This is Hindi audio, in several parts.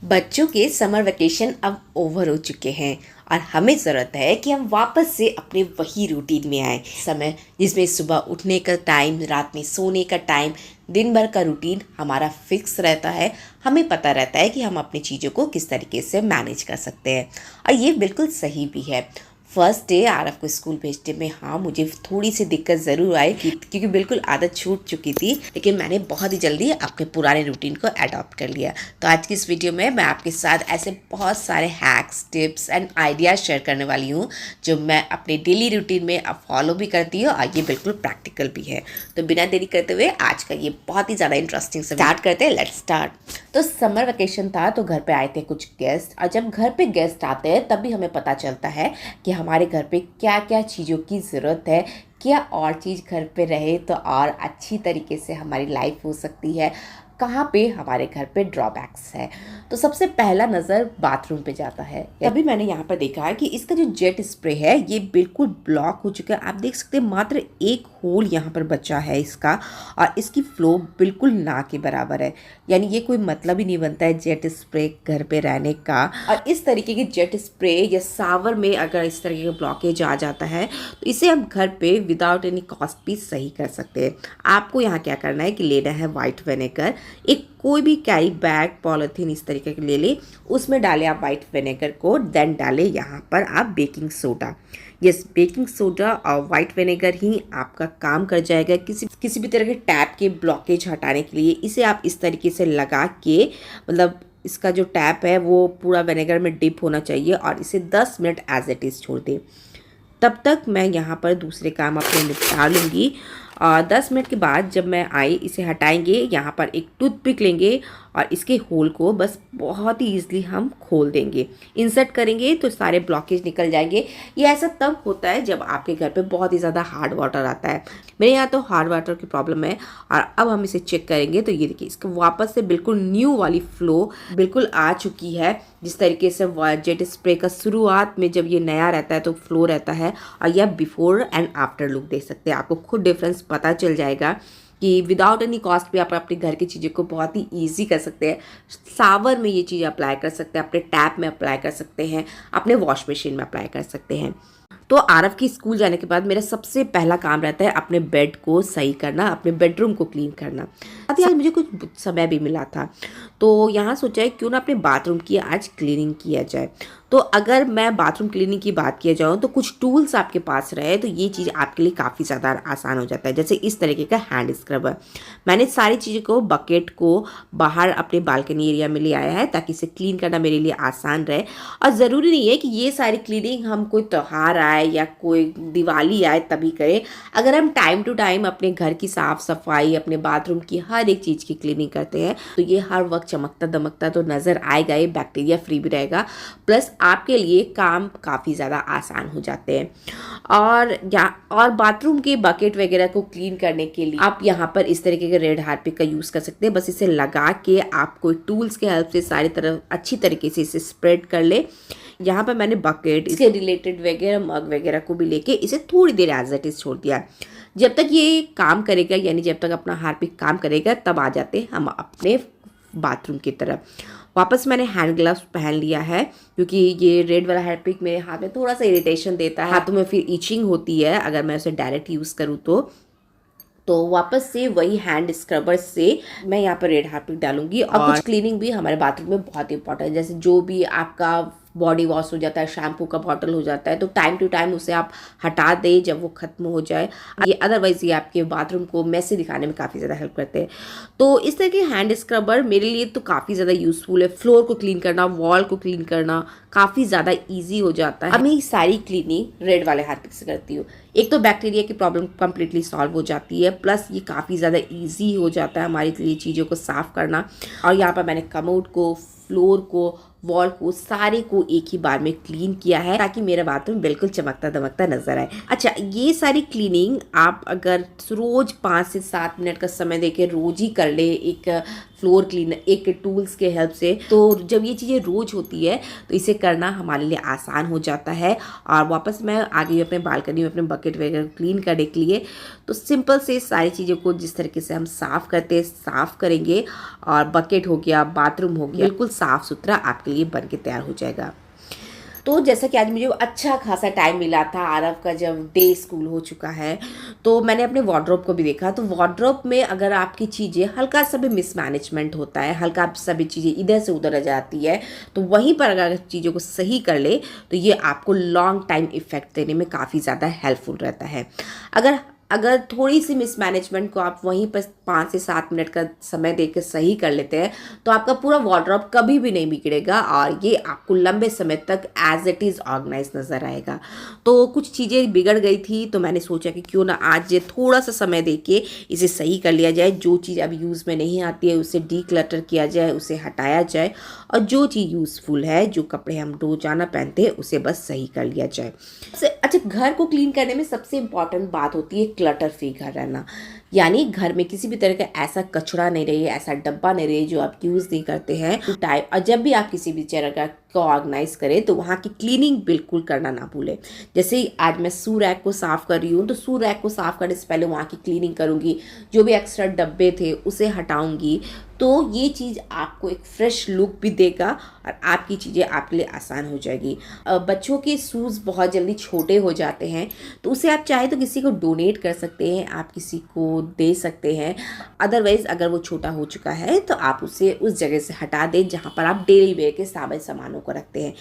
बच्चों के समर वेकेशन अब ओवर हो चुके हैं और हमें ज़रूरत है कि हम वापस से अपने वही रूटीन में आए। समय जिसमें सुबह उठने का टाइम, रात में सोने का टाइम, दिन भर का रूटीन हमारा फिक्स रहता है। हमें पता रहता है कि हम अपनी चीज़ों को किस तरीके से मैनेज कर सकते हैं और ये बिल्कुल सही भी है। फर्स्ट डे आरव को स्कूल भेजने में हाँ मुझे थोड़ी सी दिक्कत ज़रूर आई क्योंकि बिल्कुल आदत छूट चुकी थी, लेकिन मैंने बहुत ही जल्दी अपने पुराने रूटीन को अडॉप्ट कर लिया। तो आज की इस वीडियो में मैं आपके साथ ऐसे बहुत सारे hacks, tips and ideas share करने वाली हूँ जो मैं अपने डेली रूटीन में अब फॉलो भी करती हूँ और ये बिल्कुल प्रैक्टिकल भी है। तो बिना देरी करते हुए आज का ये बहुत ही ज़्यादा इंटरेस्टिंग स्टार्ट करते हैं। Let's start. तो समर वेकेशन था तो घर पे आए थे कुछ गेस्ट, और जब घर पे गेस्ट आते हैं तब भी हमें पता चलता है कि हमारे घर पे क्या क्या चीज़ों की ज़रूरत है, क्या और चीज़ घर पे रहे तो और अच्छी तरीके से हमारी लाइफ हो सकती है, कहाँ पे हमारे घर पे ड्रॉबैक्स है। तो सबसे पहला नज़र बाथरूम पे जाता है। अभी मैंने यहाँ पर देखा है कि इसका जो जेट स्प्रे है ये बिल्कुल ब्लॉक हो चुका है। आप देख सकते हैं मात्र एक होल यहाँ पर बचा है इसका, और इसकी फ्लो बिल्कुल ना के बराबर है। यानी ये कोई मतलब ही नहीं बनता है जेट स्प्रे घर पे रहने का। और इस तरीके के जेट स्प्रे या सावर में अगर इस तरीके का ब्लॉकेज आ जाता है तो इसे हम घर पे विदाउट एनी कॉस्ट भी सही कर सकते हैं। आपको यहाँ क्या करना है कि लेना है वाइट विनेगर। एक कोई भी कैरी बैग, पॉलिथीन इस तरीके के ले ले, उसमें डालें आप वाइट विनेगर को, देन डालें यहाँ पर आप baking soda. Yes, baking soda और वाइट विनेगर ही आपका काम कर जाएगा किसी भी तरह के टैप के ब्लॉकेज हटाने के लिए। इसे आप इस तरीके से लगा के, मतलब इसका जो टैप है वो पूरा विनेगर में डिप होना चाहिए, और इसे 10 मिनट एज इट इज़ छोड़ दें। तब तक मैं यहाँ पर दूसरे काम अपने निपटा लूँगी। 10 मिनट के बाद जब मैं आई, इसे हटाएंगे, यहाँ पर एक टूथपिक लेंगे और इसके होल को बस बहुत ही ईजिली हम खोल देंगे, इंसर्ट करेंगे तो सारे ब्लॉकेज निकल जाएंगे। ये ऐसा तब होता है जब आपके घर पे बहुत ही ज़्यादा हार्ड वाटर आता है। मेरे यहाँ तो हार्ड वाटर की प्रॉब्लम है, और अब हम इसे चेक करेंगे तो ये देखिए इसका वापस से बिल्कुल न्यू वाली फ्लो बिल्कुल आ चुकी है। जिस तरीके से जेट स्प्रे का शुरुआत में जब ये नया रहता है तो फ्लो रहता है, और यह बिफोर एंड आफ्टर लुक देख सकते हैं। आपको खुद डिफरेंस पता चल जाएगा कि विदाउट एनी कॉस्ट भी आप अपने घर की चीज़ों को बहुत ही ईजी कर सकते हैं। शावर में ये चीज़ अप्लाई कर सकते हैं, अपने टैप में अप्लाई कर सकते हैं, अपने वॉश मशीन में अप्लाई कर सकते हैं। तो आरव की स्कूल जाने के बाद मेरा सबसे पहला काम रहता है अपने बेड को सही करना, अपने बेडरूम को क्लीन करना। साथ ही आज मुझे कुछ समय भी मिला था, तो यहाँ सोचा है क्यों ना अपने बाथरूम की आज क्लीनिंग किया जाए। तो अगर मैं बाथरूम क्लीनिंग की बात किया जाऊँ तो कुछ टूल्स आपके पास रहे तो ये चीज़ आपके लिए काफ़ी ज़्यादा आसान हो जाता है। जैसे इस तरीके का हैंड स्क्रबर, मैंने सारी चीज़ों को, बकेट को बाहर अपने बालकनी एरिया में ले आया है ताकि इसे क्लीन करना मेरे लिए आसान रहे। और ज़रूरी नहीं है कि ये सारी क्लीनिंग हम कोई त्यौहार आए या कोई दिवाली आए तभी करें। अगर हम टाइम टू टाइम अपने घर की साफ़ सफाई, अपने बाथरूम की हर एक चीज़ की क्लीनिंग करते हैं तो ये हर वक्त चमकता दमकता तो नज़र आएगा, ये बैक्टीरिया फ्री भी रहेगा, प्लस आपके लिए काम काफ़ी ज़्यादा आसान हो जाते हैं। और बाथरूम के बकेट वगैरह को क्लीन करने के लिए आप यहाँ पर इस तरीके के रेड हार्पिक का यूज़ कर सकते हैं। बस इसे लगा के आप कोई टूल्स के हेल्प से सारी तरफ अच्छी तरीके से इसे स्प्रेड कर ले। यहाँ पर मैंने बकेट, इसके रिलेटेड वगैरह, मग वगैरह को भी लेके इसे थोड़ी देर एज इट इज़ छोड़ दिया। जब तक ये काम करेगा, यानी जब तक अपना हार्पिक काम करेगा, तब आ जाते हैं हम अपने बाथरूम की तरफ। वापस मैंने हैंड ग्लव्स पहन लिया है क्योंकि ये रेड वाला हार्पिक मेरे हाथ में थोड़ा सा इरिटेशन देता है, हाथों में फिर इचिंग होती है अगर मैं उसे डायरेक्ट यूज़ करूँ तो वापस से वही हैंड स्क्रबर से मैं यहाँ पर रेड हार्पिक डालूंगी। और कुछ क्लीनिंग भी हमारे बाथरूम में बहुत इंपॉर्टेंट है, जैसे जो भी आपका बॉडी वॉश हो जाता है, शैम्पू का बॉटल हो जाता है, तो टाइम टू टाइम उसे आप हटा दें जब वो ख़त्म हो जाए। ये अदरवाइज़ ये आपके बाथरूम को मैसी दिखाने में काफ़ी ज़्यादा हेल्प करते हैं। तो इस तरह के हैंड स्क्रबर मेरे लिए तो काफ़ी ज़्यादा यूज़फुल है। फ्लोर को क्लीन करना, वॉल को क्लीन करना काफ़ी ज़्यादा ईजी हो जाता है। अब मैं ये सारी क्लीनिंग रेड वाले हार्पिक से करती हूँ। एक तो बैक्टीरिया की प्रॉब्लम कम्प्लीटली सॉल्व हो जाती है, प्लस ये काफ़ी ज़्यादा ईजी हो जाता है हमारे लिए चीज़ों को साफ़ करना। और यहाँ पर मैंने कमोड को, फ्लोर को, वॉल को सारे को एक ही बार में क्लीन किया है ताकि मेरा बाथरूम बिल्कुल चमकता दमकता नजर आए। अच्छा, ये सारी क्लीनिंग आप अगर रोज 5 से 7 मिनट का समय देके रोज ही कर ले, एक फ्लोर क्लीनर, एक टूल्स के हेल्प से, तो जब ये चीज़ें रोज होती है तो इसे करना हमारे लिए आसान हो जाता है। और वापस मैं आ गई अपने बालकनी में अपने बकेट वगैरह क्लीन करने के लिए। तो सिंपल से सारी चीज़ों को जिस तरीके से हम साफ़ करते हैं साफ़ करेंगे, और बकेट हो गया, बाथरूम हो गया, बिल्कुल साफ़ सुथरा आपके लिए बन के तैयार हो जाएगा। तो जैसा कि आज मुझे अच्छा खासा टाइम मिला था, आरव का जब डे स्कूल हो चुका है, तो मैंने अपने वार्डरोब को भी देखा। तो वार्डरोब में अगर आपकी चीज़ें हल्का सा भी मिसमैनेजमेंट होता है, हल्का सभी चीज़ें इधर से उधर आ जाती है, तो वहीं पर अगर चीज़ों को सही कर ले तो ये आपको लॉन्ग टाइम इफेक्ट देने में काफ़ी ज़्यादा हेल्पफुल रहता है। अगर थोड़ी सी मिसमैनेजमेंट को आप वहीं पर 5 से 7 मिनट का समय देकर सही कर लेते हैं तो आपका पूरा वार्डरोब कभी भी नहीं बिगड़ेगा और ये आपको लंबे समय तक एज इट इज़ ऑर्गेनाइज नज़र आएगा। तो कुछ चीज़ें बिगड़ गई थी तो मैंने सोचा कि क्यों ना आज ये थोड़ा सा समय देके इसे सही कर लिया जाए। जो चीज़ अब यूज़ में नहीं आती है उसे डीक्लटर किया जाए, उसे हटाया जाए, और जो चीज़ यूज़फुल है, जो कपड़े हम रोजाना पहनते हैं, उसे बस सही कर लिया जाए। अच्छा, घर को क्लीन करने में सबसे इम्पॉर्टेंट बात होती है क्लटर फ्री घर रहना। यानी घर में किसी भी तरह का ऐसा कचरा नहीं रहे, ऐसा डब्बा नहीं रहे जो आप यूज़ नहीं करते हैं टाइप। और जब भी आप किसी भी जगह को ऑर्गेनाइज करें तो वहाँ की क्लीनिंग बिल्कुल करना ना भूलें। जैसे ही आज मैं शू रैक को साफ़ कर रही हूँ तो शू रैक को साफ़ करने से पहले वहाँ की क्लीनिंग करूँगी, जो भी एक्स्ट्रा डब्बे थे उसे हटाऊँगी। तो ये चीज़ आपको एक फ्रेश लुक भी देगा और आपकी चीज़ें आपके लिए आसान हो जाएगी। बच्चों के शूज़ बहुत जल्दी छोटे हो जाते हैं तो उसे आप चाहे तो किसी को डोनेट कर सकते हैं, आप किसी को दे सकते हैं। अदरवाइज़ अगर वो छोटा हो चुका है तो आप उसे उस जगह से हटा दें जहाँ पर आप डेली वेयर के सामानों को रखते हैं।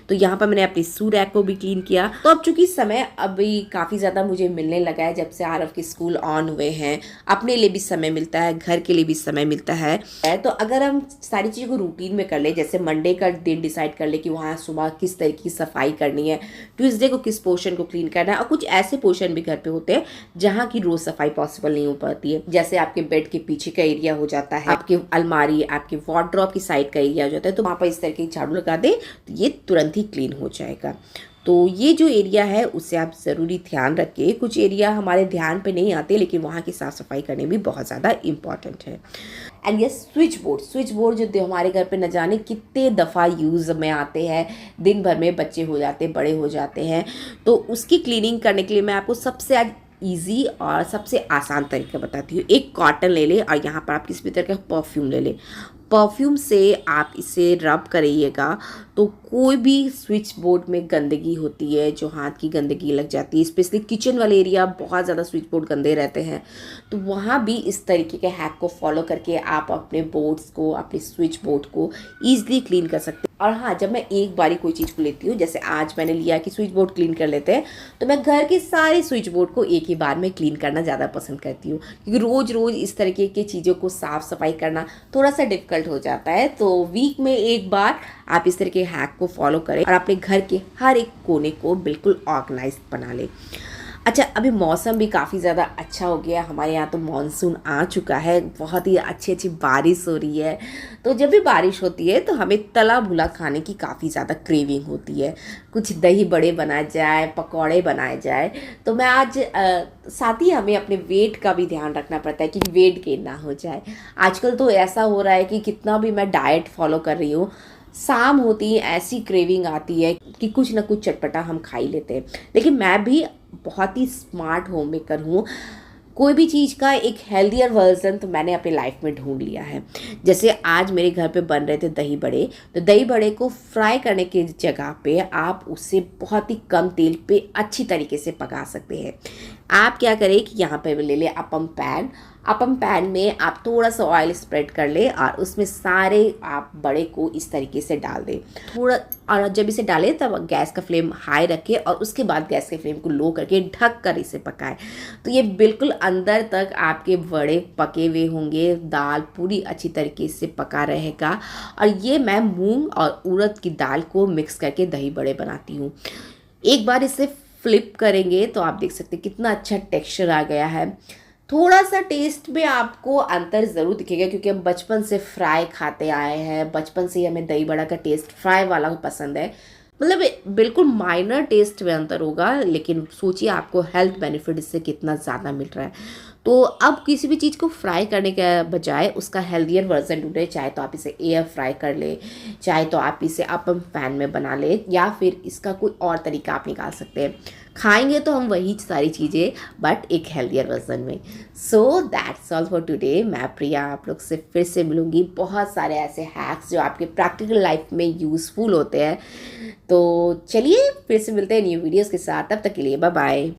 तो यहाँ पर मैंने अपनी शू रैक को भी क्लीन किया। तो अब चूंकि समय अभी काफ़ी ज़्यादा मुझे मिलने लगा है, जब से आरव के स्कूल ऑन हुए हैं, अपने लिए भी समय मिलता है, घर के लिए भी समय मिलता है। तो अगर हम सारी चीज़ों को रूटीन में कर ले, जैसे मंडे का दिन डिसाइड कर ले कि वहाँ सुबह किस तरह की सफाई करनी है, ट्यूसडे को किस पोर्शन को क्लीन करना है, और कुछ ऐसे पोर्शन भी घर पे होते हैं जहाँ की रोज़ सफाई पॉसिबल नहीं हो पाती है। जैसे आपके बेड के पीछे का एरिया हो जाता है, आपकी अलमारी, आपके वार्डरोब की साइड का एरिया हो जाता है, तो वहाँ पर इस तरह की झाड़ू लगा दे तो ये तुरंत ही क्लीन हो जाएगा। तो ये जो एरिया है उससे आप ज़रूरी ध्यान रखिए। कुछ एरिया हमारे ध्यान पे नहीं आते लेकिन वहाँ की साफ़ सफाई करने भी बहुत ज़्यादा इम्पॉर्टेंट है। एंड ये स्विच बोर्ड जो हमारे घर पे न जाने कितने दफ़ा यूज़ में आते हैं, दिन भर में बच्चे हो जाते हैं, बड़े हो जाते हैं, तो उसकी क्लीनिंग करने के लिए मैं आपको सबसे आज ईजी और सबसे आसान तरीका बताती हूँ। एक कॉटन ले ले और यहाँ पर आप किसी भी तरह का परफ्यूम ले ले। परफ्यूम से आप इसे रब करिएगा तो कोई भी स्विच बोर्ड में गंदगी होती है, जो हाथ की गंदगी लग जाती है, स्पेशली किचन वाले एरिया बहुत ज़्यादा स्विच बोर्ड गंदे रहते हैं, तो वहाँ भी इस तरीके के हैक को फॉलो करके आप अपने बोर्ड्स को, अपने स्विच बोर्ड को ईजिली क्लीन कर सकते हैं। और हाँ, जब मैं एक बारी कोई चीज़ को लेती हूँ, जैसे आज मैंने लिया कि स्विच बोर्ड क्लीन कर लेते हैं, तो मैं घर के सारे स्विच बोर्ड को एक ही बार में क्लीन करना ज़्यादा पसंद करती हूँ, क्योंकि रोज़ इस तरीके की चीज़ों को साफ़ सफाई करना थोड़ा सा डिफिकल्ट हो जाता है। तो वीक में एक बार आप इस तरह के हैक को फॉलो करें और अपने घर के हर एक कोने को बिल्कुल ऑर्गेनाइज बना लें। अच्छा, अभी मौसम भी काफ़ी ज़्यादा अच्छा हो गया, हमारे यहाँ तो मॉनसून आ चुका है, बहुत ही अच्छी बारिश हो रही है। तो जब भी बारिश होती है तो हमें तला भुना खाने की काफ़ी ज़्यादा क्रेविंग होती है, कुछ दही बड़े बनाए जाए, पकौड़े बनाए जाए। तो मैं आज साथ ही हमें अपने वेट का भी ध्यान रखना पड़ता है कि वेट गेन ना हो जाए। आजकल तो ऐसा हो रहा है कि कितना भी मैं डाइट फॉलो कर रही हूँ, शाम होती है ऐसी क्रेविंग आती है कि कुछ ना कुछ चटपटा हम खा ही लेते हैं। लेकिन मैं भी बहुत ही स्मार्ट होम मेकर हूँ, कोई भी चीज़ का एक हेल्दियर वर्जन तो मैंने अपनी लाइफ में ढूंढ लिया है। जैसे आज मेरे घर पे बन रहे थे दही बड़े, तो दही बड़े को फ्राई करने की जगह पे आप उसे बहुत ही कम तेल पे अच्छी तरीके से पका सकते हैं। आप क्या करें कि यहाँ पे ले ले अपम पैन में आप थोड़ा सा ऑयल स्प्रेड कर ले और उसमें सारे आप बड़े को इस तरीके से डाल दें थोड़ा। और जब इसे डालें तब गैस का फ्लेम हाई रखें और उसके बाद गैस के फ्लेम को लो करके ढक कर इसे पकाएं। तो ये बिल्कुल अंदर तक आपके बड़े पके हुए होंगे, दाल पूरी अच्छी तरीके से पका रहेगा। और ये मैं मूंग और उड़द की दाल को मिक्स करके दही बड़े बनाती हूँ। एक बार इसे फ्लिप करेंगे तो आप देख सकते हैं कितना अच्छा टेक्सचर आ गया है। थोड़ा सा टेस्ट में आपको अंतर ज़रूर दिखेगा, क्योंकि हम बचपन से फ्राई खाते आए हैं, बचपन से ही हमें दही बड़ा का टेस्ट फ्राई वाला पसंद है। मतलब बिल्कुल माइनर टेस्ट में अंतर होगा, लेकिन सोचिए आपको हेल्थ बेनिफिट इससे कितना ज़्यादा मिल रहा है। तो अब किसी भी चीज़ को फ्राई करने के बजाय उसका हेल्दियर वर्जन ढूंढे, चाहे तो आप इसे एयर फ्राई कर ले, चाहे तो आप इसे अपन पैन में बना ले, या फिर इसका कोई और तरीका आप निकाल सकते हैं। खाएंगे तो हम वही सारी चीज़ें, बट एक हेल्दियर वर्जन में। So that's all for today. मैं प्रिया आप लोग से फिर से मिलूँगी, बहुत सारे ऐसे हैक्स जो आपके प्रैक्टिकल लाइफ में यूज़फुल होते हैं। तो चलिए फिर से मिलते हैं न्यू वीडियोज़ के साथ, तब तक के लिए बाय बाय।